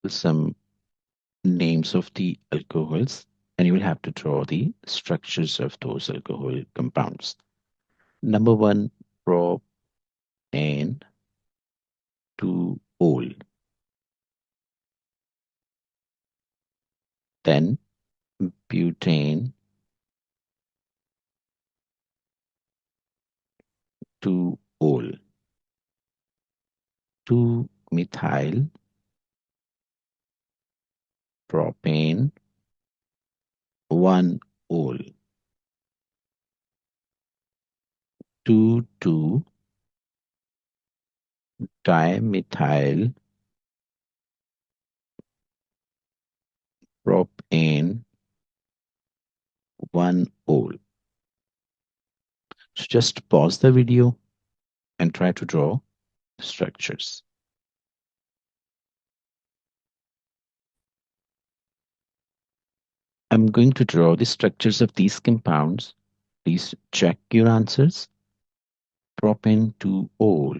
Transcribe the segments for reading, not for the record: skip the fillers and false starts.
some names of the alcohols, and you will have to draw the structures of those alcohol compounds. Number one, propane 2-ol. Then butane 2-ol. 2-methyl propane 1-ol. 2,2-dimethyl propane 1-ol. So just pause the video and try to draw the structures. I'm going to draw the structures of these compounds. Please check your answers. Propane 2-ol.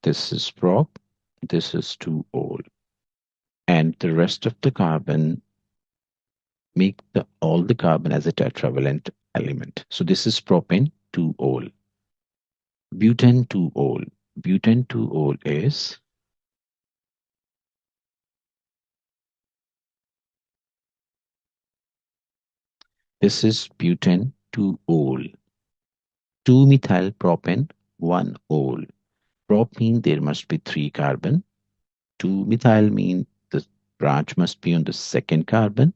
This is prop, this is 2-ol. And the rest of the carbon make all the carbon as a tetravalent element. So this is propane 2-ol. Butane 2-ol. Butane 2-ol is this is butane 2-ol. 2-methyl propane 1-ol. Prop mean there must be 3 carbon. 2-methyl mean the branch must be on the second carbon.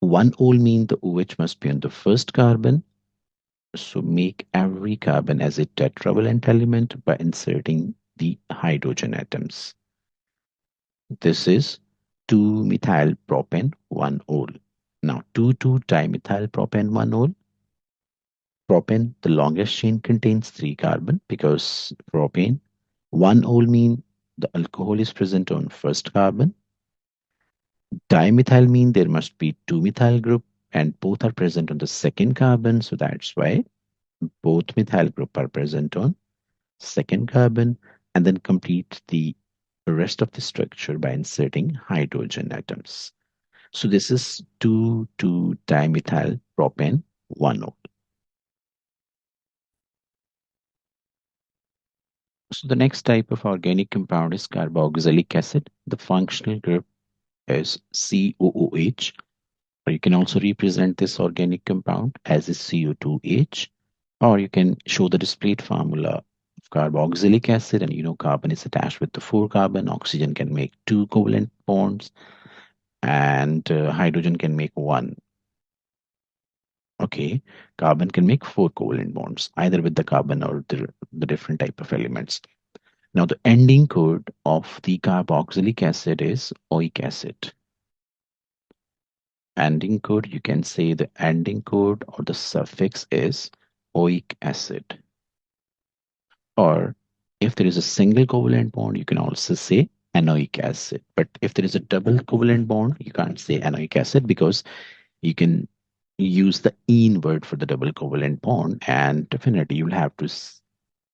1-ol mean the OH must be on the first carbon. So make every carbon as a tetravalent element by inserting the hydrogen atoms. This is 2-methyl propane 1-ol. Now 2,2-dimethyl propane 1-ol. Propane, the longest chain, contains 3 carbon because propane 1-ol mean the alcohol is present on first carbon. Dimethyl mean there must be 2-methyl group and both are present on the second carbon. So that's why both methyl group are present on second carbon, and then complete the rest of the structure by inserting hydrogen atoms. So this is 2,2-dimethyl propane 1-ol. So the next type of organic compound is carboxylic acid. The functional group is COOH, or you can also represent this organic compound as a CO2H, or you can show the displayed formula of carboxylic acid, and you know carbon is attached with the 4 carbon, oxygen can make 2 covalent bonds, and hydrogen can make 1. Okay, carbon can make 4 covalent bonds, either with the carbon or the different type of elements. Now, the ending code of the carboxylic acid is oic acid. Ending code, you can say the ending code or the suffix is oic acid. Or if there is a single covalent bond, you can also say anoic acid. But if there is a double covalent bond, you can't say anoic acid because you can use the ene word for the double covalent bond, and definitely you'll have to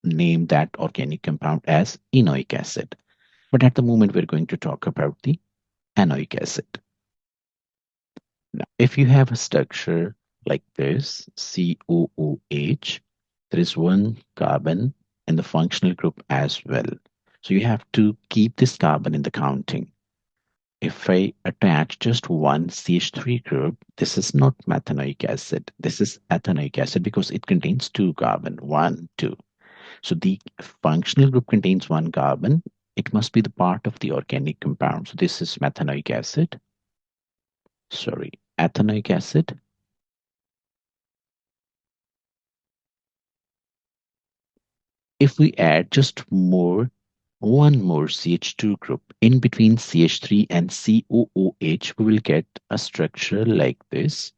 name that organic compound as enoic acid. But at the moment, we're going to talk about the anoic acid. Now, if you have a structure like this, COOH, there is 1 carbon in the functional group as well. So you have to keep this carbon in the counting. If I attach just one CH3 group, this is not methanoic acid. This is ethanoic acid because it contains 2 carbon, 1, 2. So the functional group contains 1 carbon. It must be the part of the organic compound. So this is methanoic acid. Sorry, ethanoic acid. If we add just one more CH2 group in between CH3 and COOH, we will get a structure like this,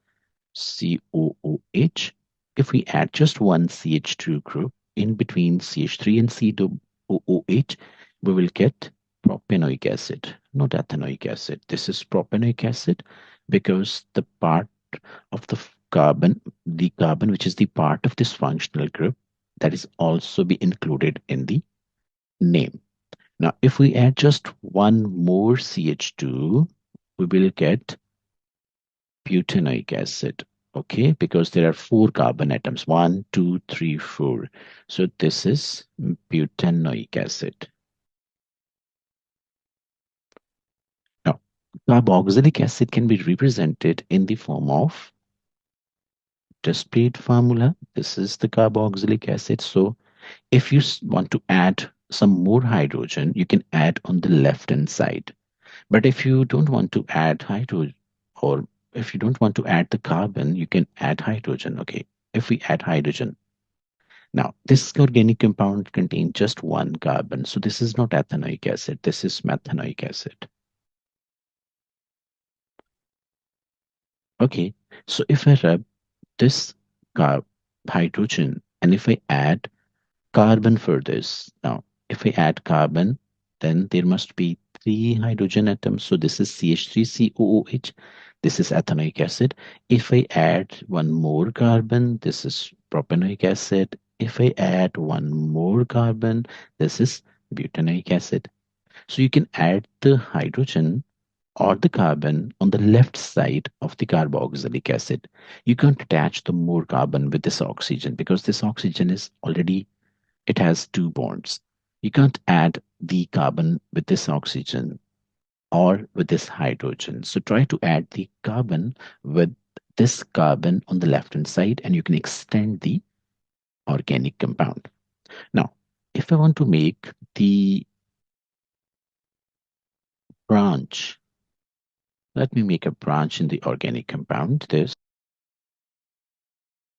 COOH. If we add just one CH2 group in between CH3 and COOH, we will get propanoic acid, not ethanoic acid. This is propanoic acid because the part of the carbon which is the part of this functional group, that is also be included in the name. Now, if we add just one more CH2, we will get butanoic acid. Okay, because there are four carbon atoms, one, two, three, four. So this is butanoic acid. Now, carboxylic acid can be represented in the form of discrete formula. This is the carboxylic acid. So if you want to add some more hydrogen, you can add on the left hand side. But if you don't want to add hydrogen, or if you don't want to add the carbon, you can add hydrogen. Okay, if we add hydrogen. Now, this organic compound contains just one carbon. So this is not ethanoic acid. This is methanoic acid. Okay, so if I rub this carb hydrogen and if I add carbon for this. Now, if I add carbon, then there must be three hydrogen atoms. So this is CH3COOH. This is ethanoic acid. If I add one more carbon, this is propanoic acid. If I add one more carbon, this is butanoic acid. So you can add the hydrogen or the carbon on the left side of the carboxylic acid. You can't attach the more carbon with this oxygen because this oxygen is already it has two bonds. You can't add the carbon with this oxygen or with this hydrogen. So try to add the carbon with this carbon on the left hand side and you can extend the organic compound. Now, if I want to make the branch, let me make a branch in the organic compound. This